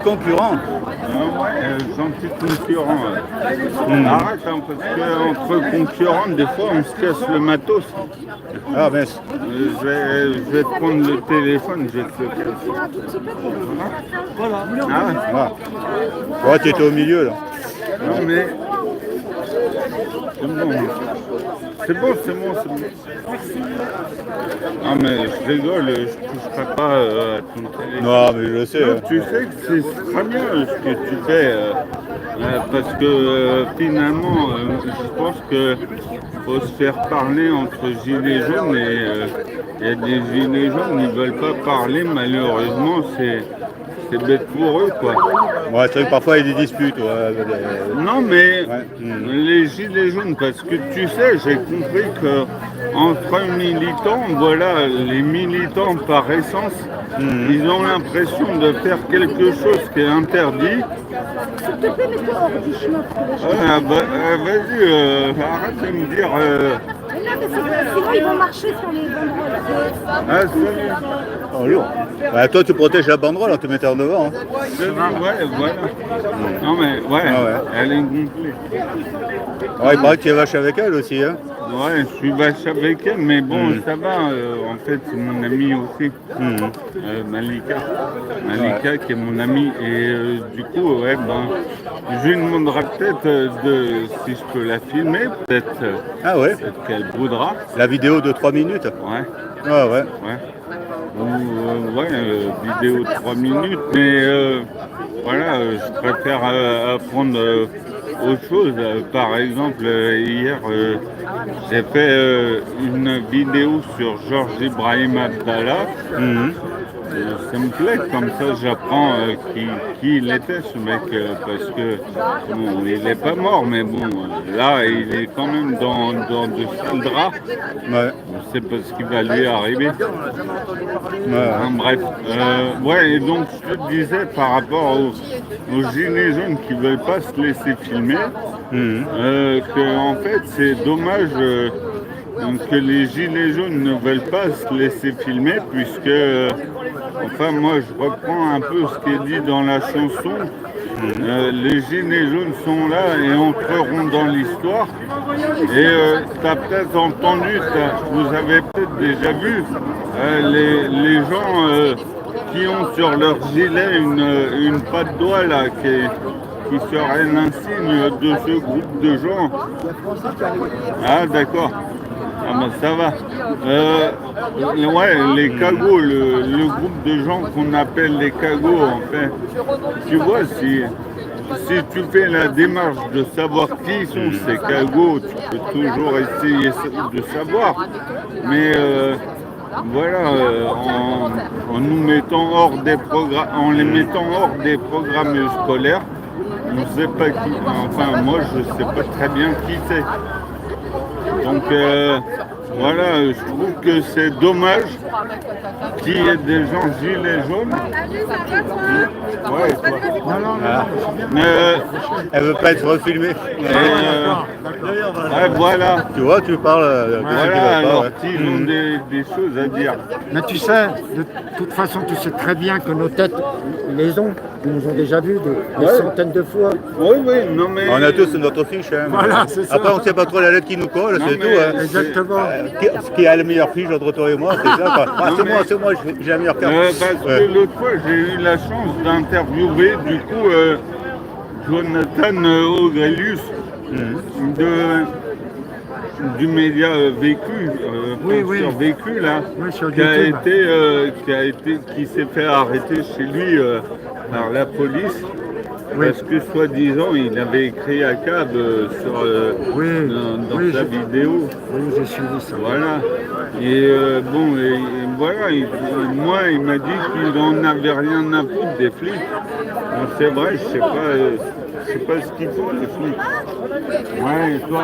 Concurrent. Gentil concurrent. Arrête, hein, parce qu'entre concurrents, des fois, on se casse le matos. Ah mince. Je vais te prendre le téléphone, je vais te le casser. Voilà. Ah, Ouais, tu étais au milieu là. non mais... C'est bon. C'est bon. Ah mais je rigole, je toucherai pas à ton téléphone. Non, mais je le sais. Non, tu sais que c'est très bien ce que tu fais, parce que finalement, je pense que faut se faire parler entre gilets jaunes et il y a des gilets jaunes, ils veulent pas parler, malheureusement, c'est bête pour eux, quoi. Ouais, c'est vrai que parfois il y a des disputes. Non, mais Ouais. les gilets jaunes, parce que tu sais, j'ai compris que entre militants, voilà, les militants par essence, ils ont l'impression de faire quelque chose qui est interdit. S'il te plaît, mets-toi hors du chemin. Vas-y, arrête de me dire. Mais non, mais sinon ils vont marcher sur les banderoles. Ah, salut. Oh, lourd. Bah, toi, tu protèges la banderole en te mettant devant. Hein. Ouais, voilà. Non, mais ouais, Ah ouais. elle est gonflée. Ouais, il paraît que tu es vache avec elle aussi. Hein. Ouais, je suis vache avec elle, mais bon, ça va. En fait, c'est mon ami aussi. Malika. Malika qui est mon ami. Et du coup, ouais, ben, je lui demanderai peut-être si je peux la filmer. Peut-être Ah ouais. qu'elle voudra. La vidéo de 3 minutes. Ouais. Ah ouais. Ouais. Ou vidéo de 3 minutes, mais voilà, je préfère apprendre autre chose. Par exemple, hier, j'ai fait une vidéo sur Georges Ibrahim Abdallah. Ça me plaît, comme ça j'apprends qui il était ce mec, parce que bon, il n'est pas mort, mais bon, là il est quand même dans de sales draps. Ouais. On sait pas ce qui va lui arriver. Ouais. Enfin, bref, ouais, et donc je te disais par rapport aux gilets jaunes qui veulent pas se laisser filmer, que en fait c'est dommage que les gilets jaunes ne veulent pas se laisser filmer, puisque enfin moi je reprends un peu ce qui est dit dans la chanson. Les gilets jaunes sont là et entreront dans l'histoire. Et tu as peut-être entendu, vous avez peut-être déjà vu les gens qui ont sur leur gilet une patte d'oie là qui serait l'insigne de ce groupe de gens. Ah d'accord. Ah ben ça va. Ouais, les cagots, le groupe de gens qu'on appelle les cagots, en fait. Tu vois, si tu fais la démarche de savoir qui sont ces cagots, tu peux toujours essayer de savoir. Mais voilà, en nous mettant hors des programmes, en les mettant hors des programmes scolaires, on ne sait pas qui. Enfin, moi, je ne sais pas très bien qui c'est. Donc voilà, je trouve que c'est dommage qu'il y ait des gens gilets jaunes. Ouais, quoi. Voilà. Mais Elle veut pas être refilmée. ouais, voilà. Tu vois, tu parles de ceux qui Voilà, veulent pas, alors ouais. s'ils ont des choses à dire. Mais tu sais, de toute façon, tu sais très bien que nos têtes, ils les ont. Ils nous ont déjà vus des centaines de fois. Oui, non mais. On a tous notre fiche. Hein. Voilà, c'est ça. Après, on ne sait pas trop la lettre qui nous colle, Non, c'est mais tout. Hein. Exactement. Qui a la meilleure fiche entre toi et moi, c'est ça quoi. Ah, c'est moi, j'ai la meilleure carte. Parce que l'autre fois, j'ai eu la chance d'interviewer du coup Jonathan Aurelius du média Vécu, sur Vécu là, Oui, sur qui s'est fait arrêter chez lui par la police. Parce que soi-disant, il avait écrit à cab dans sa vidéo. Oui, j'ai suivi ça. Voilà. Et bon, et voilà, moi, il m'a dit qu'il n'en avait rien à foutre des flics. Bon, c'est vrai, je sais pas ce qu'ils font, les flics. Ouais, et toi?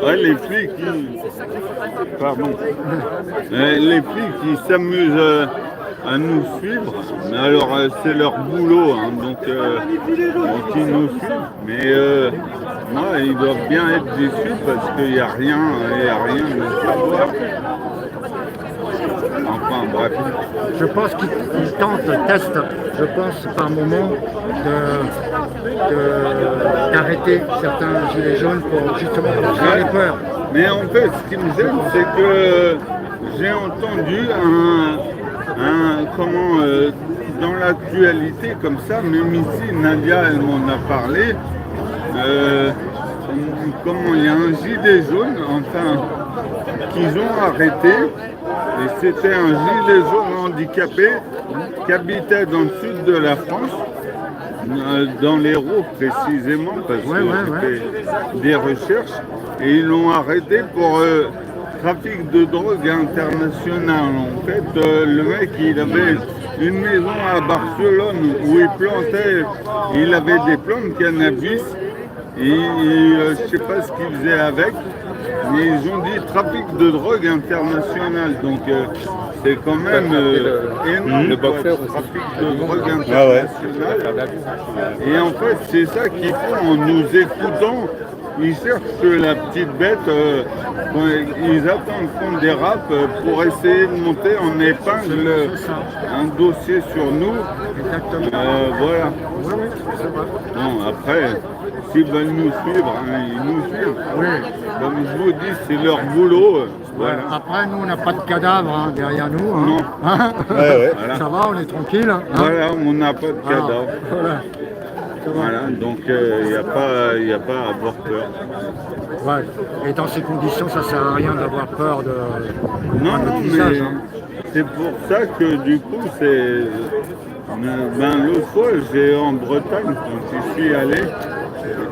Ouais, les flics, pardon. Les flics, ils s'amusent à nous suivre, mais alors c'est leur boulot, hein, donc ils nous suivent, mais moi ils doivent bien être déçus parce qu'il n'y a rien de savoir. Enfin bref. Je pense qu'ils tentent, testent, je pense par moment d'arrêter certains gilets jaunes pour justement faire les peurs. Mais en fait, ce qui me gêne, c'est que j'ai entendu dans l'actualité comme ça, même ici, Nadia, elle m'en a parlé, il y a un gilet jaune, qu'ils ont arrêté, et c'était un gilet jaune handicapé qui habitait dans le sud de la France, dans l'Hérault précisément, parce que j'ai fait des recherches, et ils l'ont arrêté pour trafic de drogue international. En fait, le mec, il avait une maison à Barcelone où il avait des plants de cannabis, et je ne sais pas ce qu'il faisait avec, mais ils ont dit trafic de drogue international. Donc c'est quand même énorme, le trafic de drogue international. Et en fait, c'est ça qu'ils font en nous écoutant. Ils cherchent la petite bête, ils attendent qu'on dérape pour essayer de monter en épingle un dossier sur nous. Voilà. Bon, après, s'ils veulent nous suivre, ils nous suivent. Oui. Comme je vous dis, c'est leur boulot. Voilà. Après, nous, on n'a pas de cadavre derrière nous. Hein. Non. Voilà. Ça va, on est tranquille. Hein. Voilà, on n'a pas de cadavre. Voilà, donc il n'y a pas à avoir peur. Ouais. Et dans ces conditions, ça ne sert à rien d'avoir peur de. Non, visage, mais hein. c'est pour ça que du coup, c'est. L'autre fois, j'ai en Bretagne, quand je suis allé.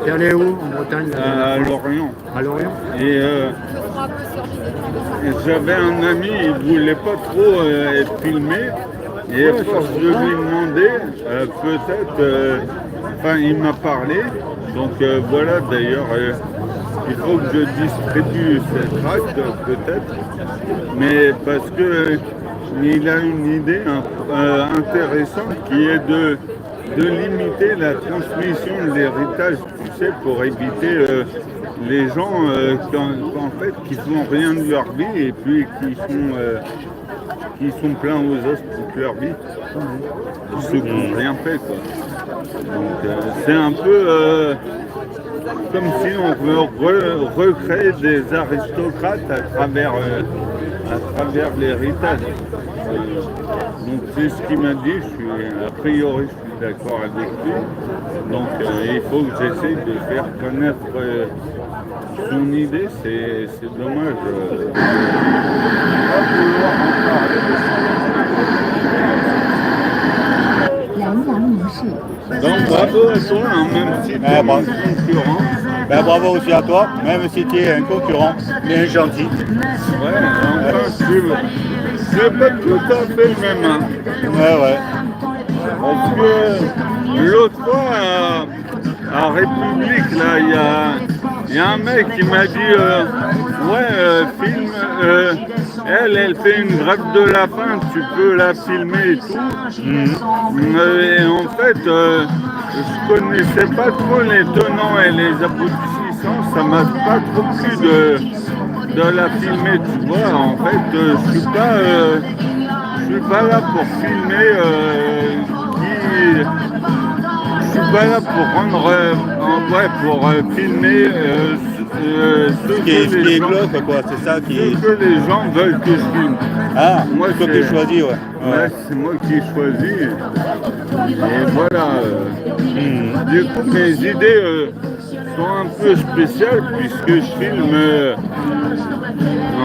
T'es allé où en Bretagne? À Lorient. À Lorient. Et j'avais un ami, il ne voulait pas trop être filmé. Et à force de lui demander, peut-être. Il m'a parlé, donc voilà, d'ailleurs, il faut que je distribue cette acte, peut-être, mais parce que il a une idée intéressante qui est de limiter la transmission de l'héritage, tu sais, pour éviter les gens qui font rien de leur vie et puis qui sont pleins aux os toute leur vie, ceux qui n'ont rien fait, quoi. Donc c'est un peu comme si on veut recréer des aristocrates à travers l'héritage. Donc c'est ce qu'il m'a dit, a priori je suis d'accord avec lui. Donc il faut que j'essaye de faire connaître son idée, c'est dommage. Donc bravo à toi, hein, même si tu es un concurrent. Ben, bravo aussi à toi, même si tu es un concurrent, mais un gentil. Ouais, enfin, c'est pas tout à fait le même. Hein. Ouais. Parce que l'autre fois, à République, là, il y a un mec qui m'a dit filme, elle fait une grève de la faim, tu peux la filmer et tout. Et en fait, je connaissais pas trop les tenants et les aboutissants, ça m'a pas trop plu de la filmer, tu vois. En fait, je suis pas là pour filmer je suis pas là pour filmer ce qui est glauque, quoi, c'est ça qui est. Ce que les gens veulent que je filme. Ah, moi c'est toi qui choisis, ouais. C'est moi qui ai choisi. Et voilà. Du coup, mes idées sont un peu spéciales puisque je filme.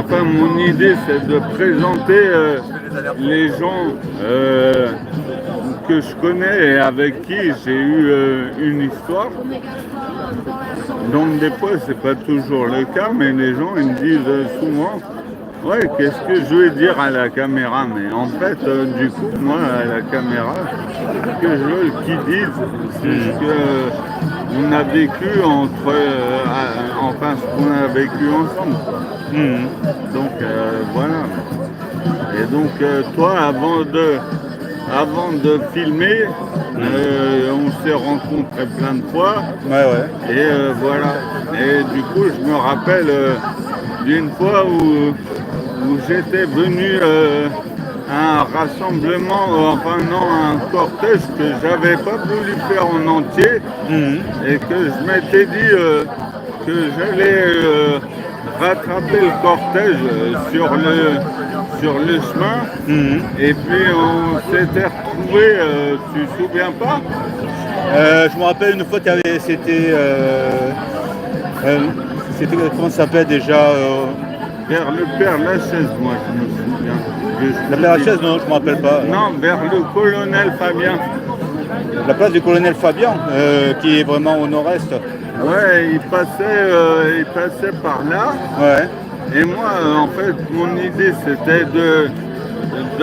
Mon idée, c'est de présenter les gens que je connais et avec qui j'ai eu une histoire. Donc des fois, c'est pas toujours le cas, mais les gens ils me disent souvent ouais, qu'est-ce que je vais dire à la caméra? Mais en fait, du coup, moi, à la caméra, ce que je veux qu'ils disent, c'est ce qu'on a vécu ce qu'on a vécu ensemble. Donc, voilà. Et donc, toi, avant de filmer, on s'est rencontrés plein de fois. Ouais. Et voilà. Et du coup, je me rappelle d'une fois où j'étais venu un rassemblement, enfin non, un cortège que j'avais pas voulu faire en entier et que je m'étais dit que j'allais rattraper le cortège sur le chemin. Et puis on s'était retrouvés, tu te souviens pas? Je me rappelle une fois, c'était comment ça s'appelle déjà Vers le Père Lachaise, moi je me souviens. la Père Lachaise, non, je ne me rappelle pas. Non, vers le colonel Fabien. La place du colonel Fabien, qui est vraiment au nord-est. Ouais, il passait par là. Ouais. Et moi, en fait, mon idée, c'était de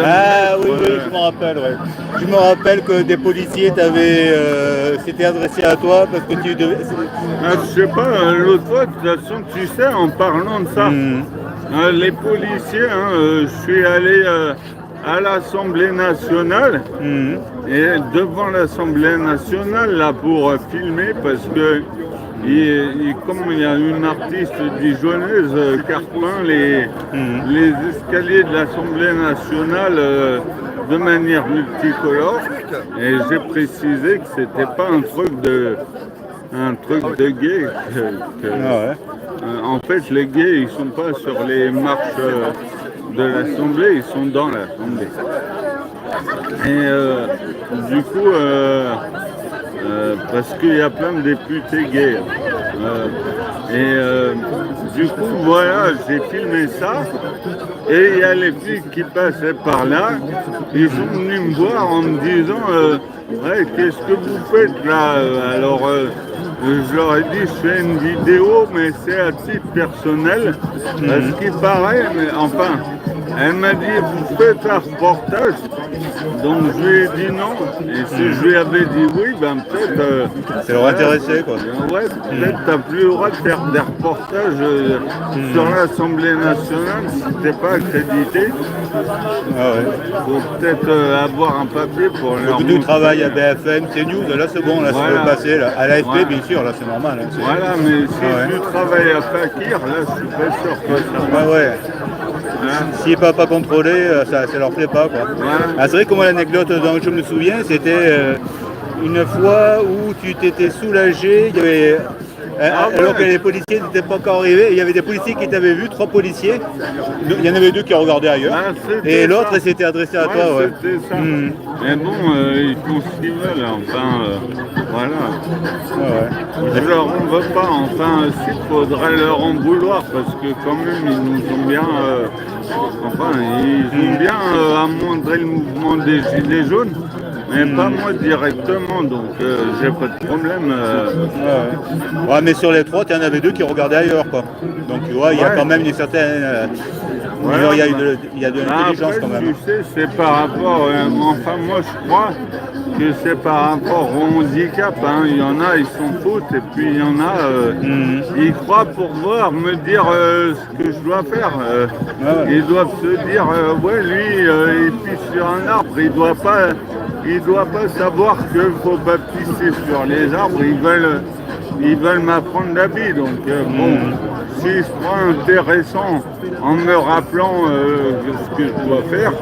Ah oui, mettre, oui, je me rappelle, ouais. Je me rappelle que des policiers s'étaient adressés à toi parce que tu devais. je sais pas, l'autre fois, de toute façon, tu sais, en parlant de ça, les policiers, je suis allé à l'Assemblée nationale, et devant l'Assemblée nationale, là, pour filmer, parce que comme il y a une artiste dijonnaise qui a repeint les escaliers de l'Assemblée nationale de manière multicolore, et j'ai précisé que c'était pas un truc de gay. En fait, les gays, ils sont pas sur les marches de l'Assemblée, ils sont dans l'Assemblée. Et du coup, parce qu'il y a plein de députés gays. Du coup, voilà, j'ai filmé ça. Et il y a les filles qui passaient par là. Ils sont venus me voir en me disant ouais, qu'est-ce que vous faites là? Alors, je leur ai dit, je fais une vidéo, mais c'est à titre personnel. Ce qui paraît, mais enfin, elle m'a dit, vous faites un reportage? Donc je lui ai dit non. Et si je lui avais dit oui, ben peut-être... ça leur intéressait, quoi. Ouais, peut-être t'as plus le droit de faire des reportages sur l'Assemblée nationale si t'es pas accrédité. Ah ouais. Faut peut-être avoir un papier pour leur Beaucoup de travail à BFM, CNews, là c'est bon, là Voilà. ça peut passer. Là. À l'AFP, Ouais. bien sûr, là c'est normal. Hein, Voilà, mais si Ah ouais. tu travailles à Fakir, là je suis pas sûr que ça va. Ouais, ouais. Hein. S'il n'est pas contrôlé, ça leur plaît pas, quoi. Ouais. Ah, c'est vrai que moi l'anecdote dont je me souviens, c'était une fois où tu t'étais soulagé, il y avait, alors que les policiers n'étaient pas encore arrivés, il y avait des policiers qui t'avaient vu, 3 policiers, il y en avait 2 qui regardaient ailleurs, Ah, c'était et l'autre ça. s'était adressé à Ouais, toi. Ouais. c'était ça. Mais bon, ils font ce qu'ils veulent, enfin, voilà. Ouais, Je leur en veux pas, enfin, s'il faudrait leur en vouloir, parce que quand même, ils nous ont bien, ils ont bien amoindri le mouvement des Gilets jaunes, mais pas moi directement, donc j'ai pas de problème. Ouais, mais sur les 3, il y en avait 2 qui regardaient ailleurs, quoi. Donc tu vois, il y a Ouais. quand même une certaine... Voilà, il y a de l'intelligence après, quand même. tu sais, c'est par rapport, enfin moi je crois que c'est par rapport au handicap, hein. Il y en a, ils s'en foutent, et puis il y en a, ils croient pouvoir me dire ce que je dois faire. Ouais. Ils doivent se dire, ouais lui, il pisse sur un arbre, il doit pas savoir qu'il faut pas pisser sur les arbres, ils veulent m'apprendre la vie, donc bon, s'ils se prend intéressant en me rappelant ce que je dois faire,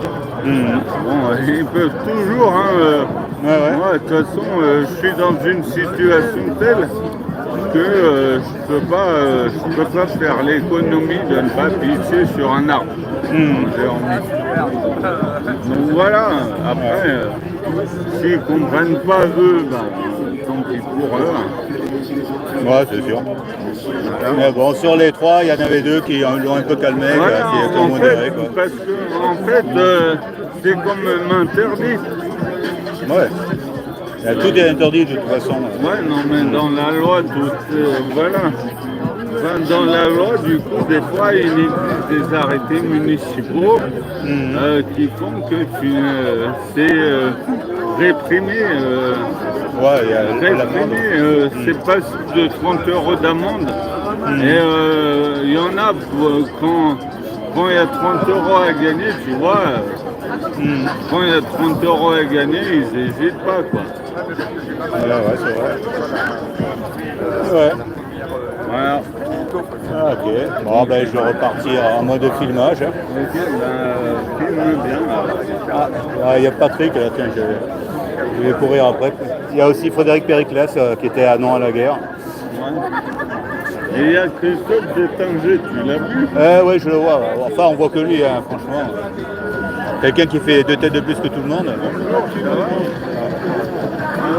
bon, ils peuvent toujours, hein, moi de toute façon je suis dans une situation telle que je peux pas faire l'économie de ne pas pisser sur un arbre. J'ai envie. Donc voilà, après, s'ils comprennent pas eux, ben, tant pis pour eux. Ouais, c'est sûr. Mais bon, sur les 3, il y en avait 2 qui l'ont un peu calmé, Voilà, qui ont en modéré, fait, quoi. parce que en fait, c'est comme m'interdit. Ouais. Tout est interdit de toute façon. Ouais, non, mais dans la loi, tout, voilà. Enfin, dans la loi, du coup, des fois, il existe des arrêtés municipaux qui font que c'est réprimé. Ouais, il y a l'amende. C'est pas de 30 € d'amende. Et il y en a, quand il y a 30 € à gagner, tu vois, quand il y a 30 € à gagner, ils n'hésitent pas, quoi. Ouais, c'est vrai. Ouais. Voilà. Ah, ok. Bon, ben, je vais repartir en mode filmage. Hein. Ok, ben, filme bien. Ah, il y a Patrick, là, tiens, je vais courir après. Il y a aussi Frédéric Périclès qui était à Non à la guerre. Ouais. Et il y a Christophe de Tanger, tu l'as vu? Oui, je le vois. Enfin, on voit que lui, hein, franchement. Quelqu'un qui fait 2 têtes de plus que tout le monde. Ça va?